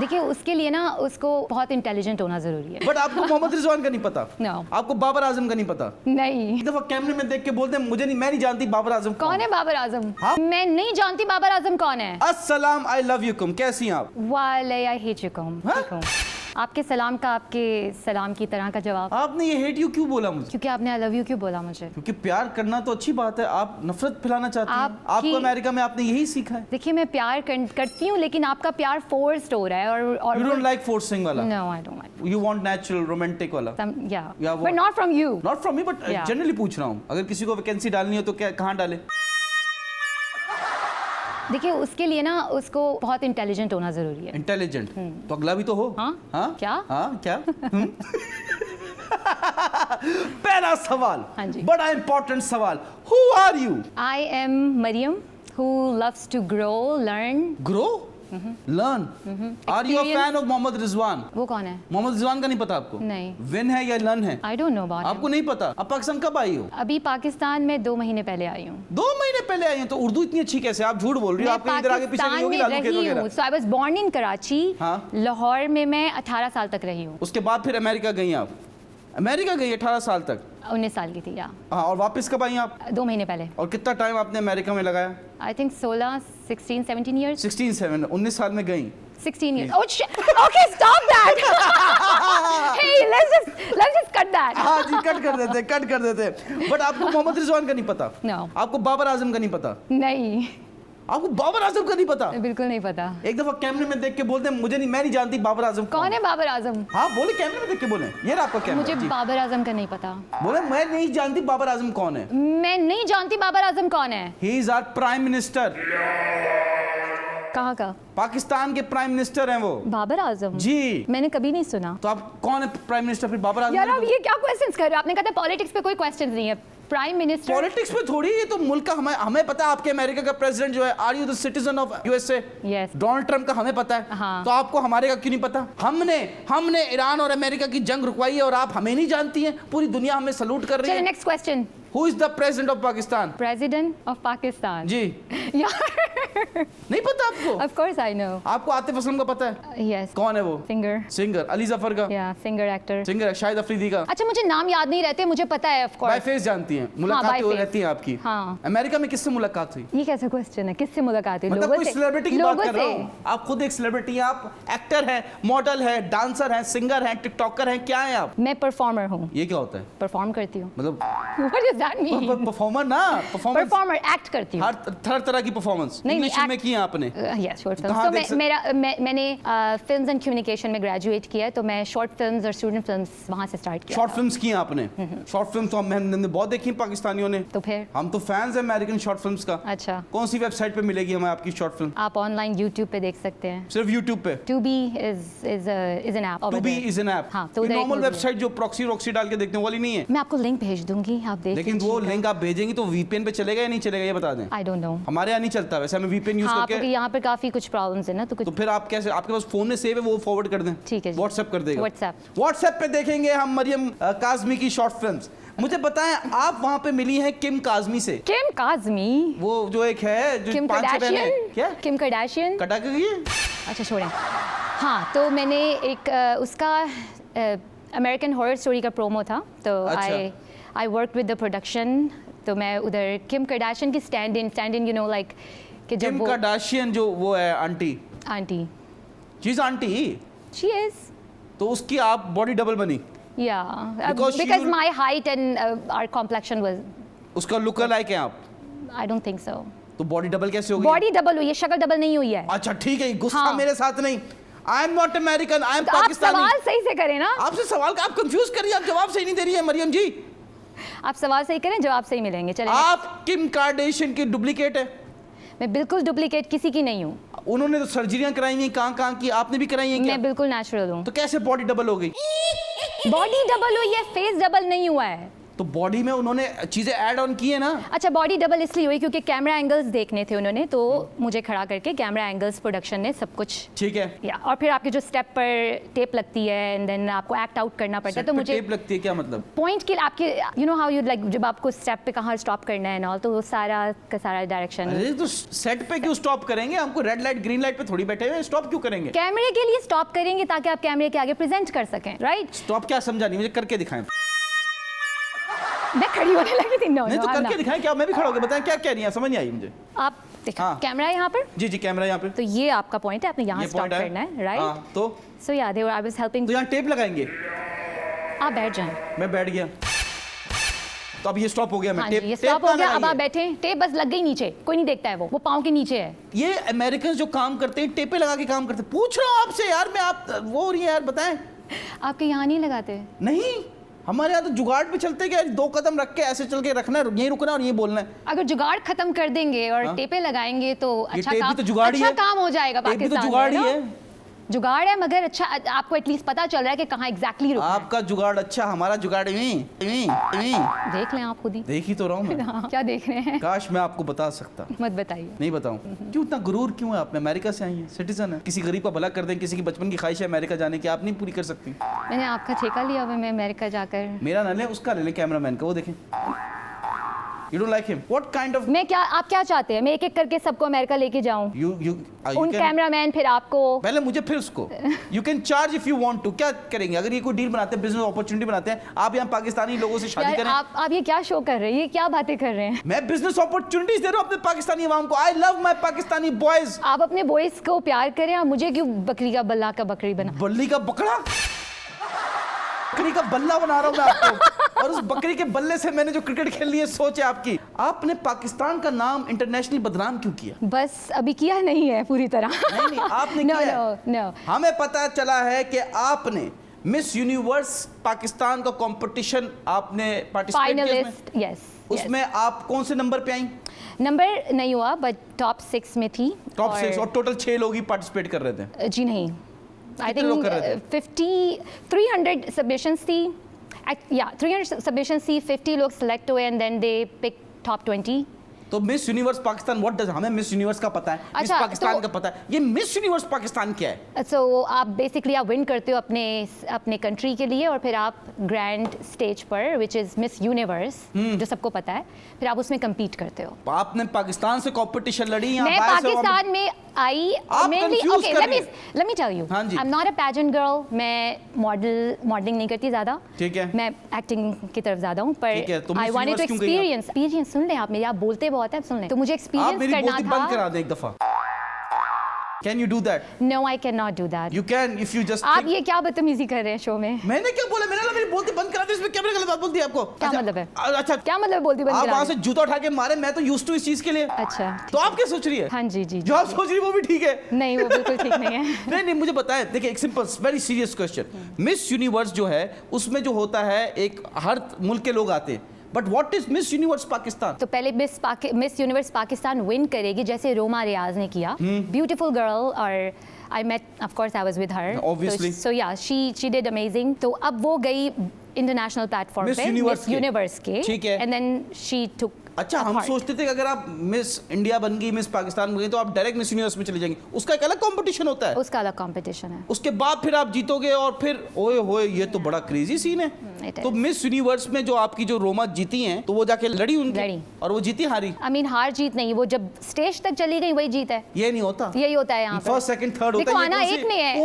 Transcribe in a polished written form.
देखिए उसके लिए ना उसको बहुत इंटेलिजेंट होना जरूरी है। बट आपको मोहम्मद रिजवान का नहीं पता? No. आपको बाबर आजम का नहीं पता? नहीं। एक दफा कैमरे में देख के बोलते हैं मुझे नहीं, मैं नहीं जानती बाबर आजम कौन है बाबर आजम? हाँ? मैं नहीं जानती बाबर आजम कौन है। अस्सलाम, आई लव यू कुम, कैसी हैं आप? वाले आई हेट यू कम। हाँ? आपके सलाम का आपके सलाम की तरह का जवाब। आपने ये हेट यू क्यों बोला मुझे? क्योंकि आपने आई लव यू क्यों बोला मुझे। क्योंकि प्यार करना तो अच्छी बात है, आप नफरत फैलाना चाहती हैं। आपकी- आपको अमेरिका में आपने यही सीखा है। देखिए मैं प्यार करती हूँ लेकिन आपका प्यार फोर्स्ड हो रहा है और यू डोंट लाइक फोर्सिंग वाला? No I don't like. You want natural romantic वाला? Yeah, Yeah, but not from you. Not from me, but Yeah. Generally पूछ रहा हूँ, अगर किसी को वैकेंसी डालनी हो तो क्या कहाँ डाले? देखिए उसके लिए ना उसको बहुत इंटेलिजेंट होना जरूरी है। इंटेलिजेंट तो अगला भी तो हो। हाँ? हाँ क्या? हाँ क्या? पहला सवाल, हाँ जी। बड़ा इंपॉर्टेंट सवाल, who are you? I am Mariam who loves to grow, learn. Grow, learn. Are you a Experience. Fan of Mohammad Rizwan? वो कौन है? मोहम्मद रिजवान का नहीं पता आपको? नहीं। विन है या लन है? I don't know about आपको him. नहीं पता? आप पाकिस्तान कब आई हो? अभी पाकिस्तान में 2 महीने पहले आई हूँ। 2 महीने पहले आई हैं, तो उर्दू इतनी अच्छी कैसे? आप झूठ बोल रही हो, मैं आपके इधर आगे पीछे नहीं पाकिस्तान होगी में लालू खेत रही हूँ। वगैरह। So I was born in Karachi. हाँ। लाहौर में मैं 18 साल तक रही हूँ। उसके बाद फिर अमेरिका गई आप? अमेरिका गई 18 साल तक? 19 साल की थी या हाँ, और वापस कब आई आप? 2 महीने पहले। और कितना टाइम आपने अमेरिका में लगाया? I think 16, 16, 17 years. 19 साल में gई? 16 years. Oh shit. Okay, stop that. Hey, let's just cut that. हाँ जी, कट कर देते। बट आपको मोहम्मद रिजवान का नहीं पता? No. आपको बाबर आजम का नहीं पता? नहीं, आपको बाबर आजम का नहीं पता? बिल्कुल नहीं पता। एक दफा कैमरे में देख के बोलते हैं मुझे नहीं, मैं नहीं जानती बाबर आजम कौन है बाबर आजम? हाँ बोले, कैमरे में देख के बोले, ये रहा आपका कैमरा। मुझे जी। बाबर आजम का नहीं पता। बोले मैं नहीं जानती बाबर आजम कौन है। मैं नहीं जानती बाबर आजम कौन है। He is our prime minister. कहाँ का? पाकिस्तान के प्राइम मिनिस्टर हैं वो। बाबर आजम? जी। मैंने कभी नहीं सुना। तो आप कौन है प्राइम मिनिस्टर फिर? बाबर आजम? यार आप ये क्या क्वेश्चंस कर रहे हो? आपने कहा था पॉलिटिक्स पे कोई क्वेश्चंस नहीं है। Prime minister. पॉलिटिक्स में थोड़ी, ये तो मुल्क का हमें पता है। आपके अमेरिका का प्रेसिडेंट जो है, are you the citizen of USA? Yes. Donald Trump का हमें पता है। हाँ। तो आपको हमारे का क्यों नहीं पता? हमने ईरान और अमेरिका की जंग रुकवाई है और आप हमें नहीं जानती हैं? पूरी दुनिया हमें सलूट कर रही चलो है। Next question. Who is the president of Pakistan? President of Pakistan. जी। यार नहीं पता आपको? Of course I know. आपको आतिफ असलम का पता है? यस। कौन है वो? सिंगर। सिंगर। अली जफर का? या singer actor. Singer. Shahid Afridi का? अच्छा मुझे नाम याद नहीं रहते, मुझे पता है ऑफ बाय कोर्स। फेस जानती हैं? मुलाकात by हो face. रहती है आपकी? हाँ। अमेरिका में किससे मुलाकात हुई? ये कैसा क्वेश्चन है? किससे मुलाकात हुई? मतलब कोई सेलिब्रिटी की बात कर रहा से। हूँ। आप खुद एक सेलिब्रिटी हैं, आप एक्टर हैं, मॉडल हैं, डांसर हैं, सिंगर हैं, टिकटॉकर हैं, क्या हैं आप? मैं परफॉर्मर हूँ। ये क्या होता है? परफॉर्म करती हूँ। मतलब What does that mean? Performer ना, परफॉर्मेंस, परफॉर्मर एक्ट करती हूँ। हर तरह की परफॉर्मेंस नहीं, इंग्लिश act- में की है आपने? Yes short film. कहाँ तो देख मैंने फिल्म्स एंड कम्युनिकेशन में ग्रेजुएट किया है, तो मैं शॉर्ट फिल्म्स और स्टूडेंट फिल्म्स वहाँ से स्टार्ट किया। शॉर्ट फिल्म्स की हैं आपने? शॉर्ट फिल्म तो हमने बहुत देखी हैं पाकिस्तानियों ने। तो फिर हम तो फैंस हैं अमेरिकन शॉर्ट फिल्म्स का। अच्छा, कौन सी वेबसाइट पे मिलेगी हमें आपकी शॉर्ट फिल्म? आप ऑनलाइन यूट्यूब पे देख सकते हैं। सिर्फ यूट्यूब पे? Tubi is an app over Tubi there. is an app। हाँ, तो उधर एक नॉर्मल movie है। वेबसाइट जो प्रॉक्सी डाल के देखते हैं वो वाली नहीं है? मैं आपको लिंक भेज दूंगी, आप देख लेकिन वो लिंक आप भेजेंगी तो वीपीएन पे चलेगा या नहीं चलेगा, ये बता दें। I don't know. हमारे यहाँ नहीं चलता वैसे, हमें वीपीएन यूज हाँ, करके। क्योंकि यहाँ पर काफी कुछ प्रॉब्लम्स है ना, तो कुछ तो फिर आप कैसे, आपके पास फोन में सेव है, वो फॉरवर्ड कर दें? ठीक है जी। व्हाट्सएप कर देगा? व्हाट्सएप पे देखेंगे हम मरियम काज़मी की शॉर्ट फिल्म्स। मुझे बताएं, आप वहाँ पे मिली हैं किम काज़मी से? किम काज़मी? वो जो एक है जो किम 5-6 बहनें हैं। कार्दाशियन? क्या? Kim Kardashian? कटा के गई? अच्छा छोड़ें। हाँ, तो मैंने एक उसका अमेरिकन हॉरर स्टोरी का प्रोमो था, तो अच्छा। I work with the production. तो मैं उधर किम कार्दाशियन की stand in you know like कि जब किम वो कार्दाशियन जो वो है आंटी, आंटी, चीज आंटी, शी इज, तो उसकी आप बॉडी डबल बनी? because my height and our complexion was, उसका लुक लाइक है आप? I don't think so. तो बॉडी डबल कैसे हो गई? बॉडी डबल हुई है, शक्ल डबल नहीं हुई है। अच्छा ठीक है, गुस्सा हाँ। मेरे साथ नहीं। आई am not American, I am तो आप पाकिस्तानी। सवाल सही से करें ना। आपसे सवाल का आप कंफ्यूज कर रही हैं, आप जवाब सही नहीं दे रही है मरियम जी। आप सवाल सही करें, जवाब सही मिलेंगे। चलें। आप किम कार्दाशियन की डुप्लीकेट है? मैं बिल्कुल डुप्लीकेट किसी की नहीं हूँ। उन्होंने तो सर्जरियां कराई हैं, कहाँ की, आपने भी कराई हैं क्या? मैं बिल्कुल नेचुरल हूँ। तो कैसे बॉडी डबल हो गई? बॉडी डबल हुई है, फेस डबल नहीं हुआ है। तो बॉडी में उन्होंने चीजें ऐड ऑन की है ना। अच्छा, बॉडी डबल इसलिए हुई क्योंकि कैमरा एंगल्स देखने थे उन्होंने, तो मुझे खड़ा करके कैमरा एंगल्स प्रोडक्शन ने सब कुछ। ठीक है। या और फिर आपके जो स्टेप पर टेप लगती है एंड देन आपको एक्ट आउट करना पड़ता है, तो मुझे टेप लगती है क्या मतलब? पॉइंट के आपके you know how you like जब आपको स्टेप पे कहाँ स्टॉप करना है ना, तो वो सारा का सारा डायरेक्शन। अरे तो सेट पे क्यों स्टॉप करेंगे? हमको रेड लाइट ग्रीन लाइट पे थोड़ी बैठे हुए, स्टॉप क्यों करेंगे? कैमरे के लिए स्टॉप करेंगे ताकि आप कैमरे के आगे प्रेजेंट कर सकें, राइट? स्टॉप क्या समझा नहीं, मुझे करके दिखाएं। मैं खड़ी होने लगी थी। नहीं तो करके दिखाएं क्या, मैं भी खड़ा होकर बताएं क्या कह रही हैं, समझ नहीं आई मुझे। आप देखो हाँ। कैमरा है यहाँ पर। जी जी कैमरा यहाँ पे। तो ये आपका पॉइंट है, आपने यहाँ ये स्टॉप point करना है, राइट? हाँ, तो सो या दे वर आई वाज हेल्पिंग। तो यहाँ टेप लगाएंगे। आप बैठ जाएं। मैं बैठ गया तो अब ये स्टॉप हो गया। मैं हाँ टेप जी, ये टेप स्टॉप हो कहाँ गया। अब लगाई आप है? बैठे, टेप बस लग गई नीचे, कोई नहीं देखता है, वो पाँव के नीचे है। ये अमेरिकन जो काम करते हैं टेपे लगा के काम करते हैं। पूछ रहा हूँ आपसे यार, मैं आप वो हो रही है यार, बताएं। आपके यहाँ नहीं लगाते? नहीं, हमारे यहाँ तो जुगाड़ पे चलते क्या, 2 कदम रख के ऐसे चल के रखना है, यहीं रुकना और यहीं बोलना है। अगर जुगाड़ खत्म कर देंगे और हाँ? टेपे लगाएंगे तो अच्छा टेप भी काम, तो जुगाड़ ही अच्छा है। काम हो जाएगा टेप भी तो पाकिस्तान जुगाड़ में, ही ना? है। जुगाड़ है मगर अच्छा आपको एटलीस्ट पता चल रहा है कि कहाँ एग्जैक्टली रुकना है। आपका जुगाड़ अच्छा, हमारा जुगाड़ देख लें आप खुद ही। देख ही तो रहा हूँ मैं। हाँ, क्या देख रहे हैं? काश मैं आपको बता सकता। मत बताइए। नहीं बताऊं। क्यों इतना गुरूर क्यों है आप में? अमेरिका से आई हैं, सिटीजन है, किसी गरीब का भला कर दें, किसी की बचपन की ख्वाहिश है अमेरिका जाने की, आप नहीं पूरी कर सकती? मैंने आपका ठेका लिया हुआ है, मैं अमेरिका जाकर। मेरा ना ले, उसका ले ले, कैमरामैन का, वो देखें। You don't like him? What kind of? मैं क्या, आप क्या चाहते हैं? मैं एक एक करके सबको अमेरिका लेके जाऊं? You उन can- कैमरामैन फिर आपको। पहले मुझे फिर उसको। You can charge if you want to। क्या करेंगे अगर ये कोई डील बनाते हैं, बिजनेस अपॉर्चुनिटी बनाते हैं, आप यहाँ पाकिस्तानी लोगों से शादी यार, करें। आप ये क्या शो कर रहे हैं? ये क्या बातें कर रहे हैं? मैं बिजनेस अपॉर्चुनिटीज दे रहा हूँ अपने पाकिस्तानी अवाम को। I love my Pakistani boys. आप अपने बॉयज को प्यार करें, आप मुझे क्यों बकरी का बल्ला का बकरी बना? बल्ली का बकरा, बकरी का बल्ला बना रहा हूँ मैं आपको। और उस बकरी के बल्ले से मैंने जो क्रिकेट खेल ली है, सोच है आपकी। आपने पाकिस्तान का नाम इंटरनेशनल बदनाम क्यों किया? बस अभी किया नहीं है पूरी तरह। नहीं आपने नो किया नो है। नो। हमें पता चला है कि आपने मिस यूनिवर्स पाकिस्तान का कंपटीशन आपने पार्टिसिपेट किया फाइनलिस्ट, यस। उसमें आप कौन से नंबर पे आई? नंबर नहीं हुआ बट टॉप 6 में थी। टॉप 6 और टोटल 6 लोग ही पार्टिसिपेट कर रहे थे? जी नहीं, आई कितने लोग कर थिंक रहे थे? 300 सबमिशंस थी। या 300 सबमिशंस थी, 50 लोग सेलेक्ट हुए and then they pick top 20। तो Miss Universe Pakistan what does? हमें मिस यूनिवर्स का पता है, मिस अच्छा, पाकिस्तान तो- का पता है, ये मिस यूनिवर्स पाकिस्तान क्या है? सो आप बेसिकली आप विन करते हो अपने कंट्री के लिए और फिर आप ग्रैंड स्टेज पर विच इज़ मिस यूनिवर्स जो सबको पता है, फिर आप उसमें कम्पीट करते हो। आपने पाकिस्तान से कंपटीशन लड़ी यहाँ मैं बाहर से पाकिस्तान में आई आप मेनली। confuse ओके, कर लेट मी टेल यू, हाँ जी। I am not a pageant girl. मैं मॉडलिंग नहीं करती ज़्यादा। ठीक है। मैं एक्टिंग की तरफ ज़्यादा हूँ, ठीक है, तो पर आई Miss वांटेड टू Universe क्यों गई आप? एक्सपीरियंस। सुन लें आप मेरी, आप बोलते बहुत है, सुन लें। तो मुझे आप एक्सपीरियंस मेरी करना बोलती बंद करा था। दें एक दफा। Can you do that? No, I can not do that. You can if you just. आप ये क्या बदतमीजी कर रहे हैं शो में? मैंने क्या बोला? मैंने मेरी बोलती बंद करा दी, इसमें कैमरे गलत बात बोल दी आपको? क्या मतलब है? अच्छा, क्या मतलब बोलती बंद आप करा वहां दी? से जूता उठा के मारे, मैं तो यूज्ड टू इस चीज के लिए। अच्छा, तो आप क्या सोच रही है? हाँ जी जी जो आप सोच रही है वो भी ठीक है। नहीं, वो बिल्कुल ठीक नहीं है। नहीं नहीं, मुझे बताएं, देखिए एक simple very serious question. Miss universe जो है उसमें जो होता है, एक हर मुल्क के लोग आते हैं, but what is miss Universe Pakistan? तो पहले मिस यूनिवर्स पाकिस्तान विन करेगी, जैसे रोमा रियाज ने किया। ब्यूटीफुल गर्ल, और I met, of course I was with her. Obviously. So yeah she did amazing. तो अब वो गई इंटरनेशनल प्लेटफॉर्म Miss पे Universe के। यूनिवर्स के, ठीक है। And then she took. अच्छा, हम सोचते थे कि अगर आप मिस इंडिया बन गई, मिस पाकिस्तान बन गई, तो आप डायरेक्ट मिस यूनिवर्स में चले जाएंगे। उसका एक अलग कंपटीशन होता है, उसका अलग कंपटीशन है। उसके बाद फिर आप जीतोगे और फिर ओए होए, ये तो बड़ा क्रेजी सीन है। it तो is. मिस यूनिवर्स में जो आपकी जो रोमा जीती हैं, तो वो जाके लड़ी उनकी, लड़ी। और वो जीती हारी? आई मीन हार जीत नहीं, वो जब स्टेज तक चली गई वही जीत है। ये नहीं होता, यही होता है यहाँ पर। फर्स्ट सेकंड थर्ड होता देखो, है। ये आना कौन सी- एक में है।